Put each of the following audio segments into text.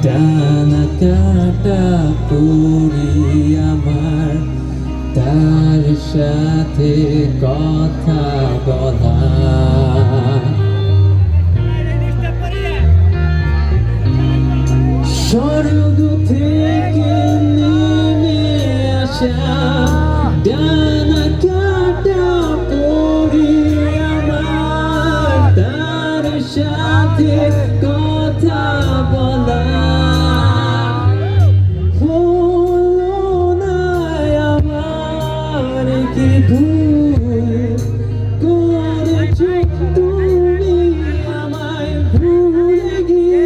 ডানা কাটা পুরি আমার তার সাথে কথা বলা স্বর্গ থেকে নেমে আসা ডানা কাটা পুরি আমার তার সাথে কথা বলা হলো না আমার কি ভুল করেছো তুমি আমায় ভুলে গিয়ে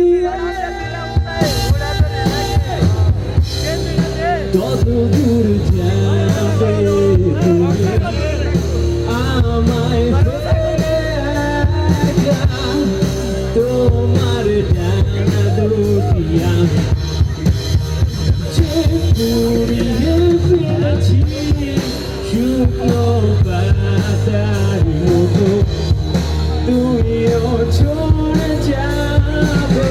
কত দূর যাবে তুমি আমায় ফেলে একা তোমার ডানা দুটি পুড়িয়ে ফেলেছি শুকনো পাতার মতো তুমিও চলে যাবে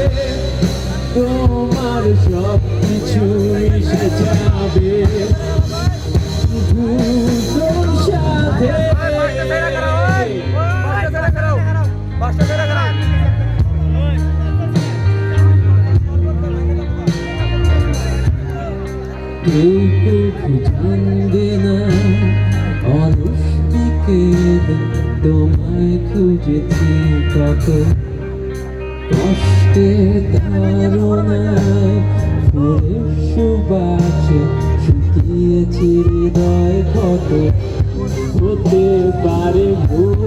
তোমার সব কিছু মিশে যাবে ভুলোর সাথে কেউ কখু জানবে না অলস বিকেলে তোমায় খুঁজেছি কত কষ্টে তাড়নায় ফুলের সুবাসে শুকিয়েছি হৃদয় ক্ষত হতে পারে ভুল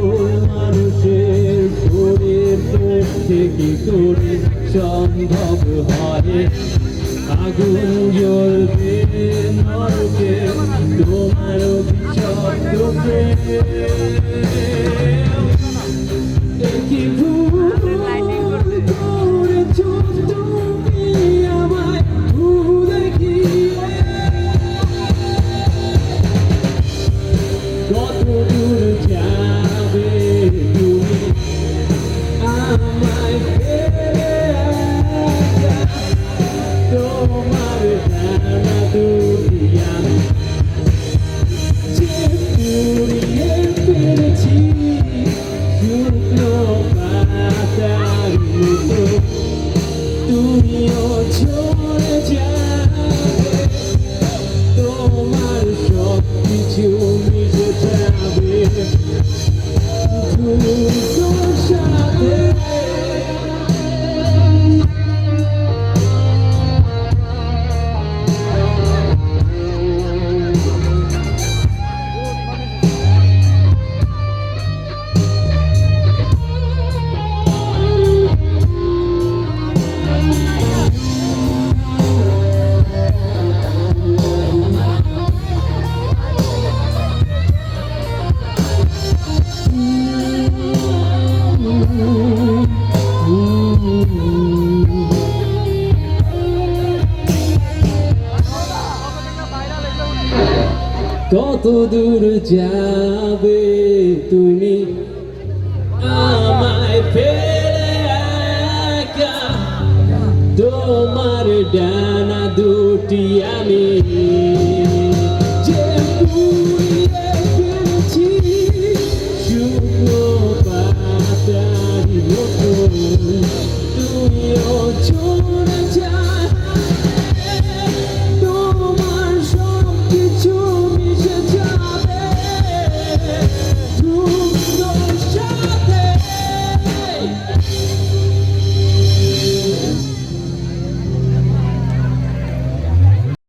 মানুষের শরীর পক্ষে কি করে সম্ভব হয় আগুন জ্বলবে নরকে তোমার অভিশপ্ত কি ভুল করেছো তুমি আমায় ভুলে গিয়ে কত দূর যাবে তুমি আমায় ফেলে একা তোমার ডানা দুটি আমি যে পুড়িয়ে ফেলেছি শুকনো পাতার মতো তুমিও চলে যাবে তোমার সব কিছু মিশে যাবে ভুলোর সাথে কত দূর যাবে তুমি আমায় ফেলে একা তোমার ডানা দুটি আমি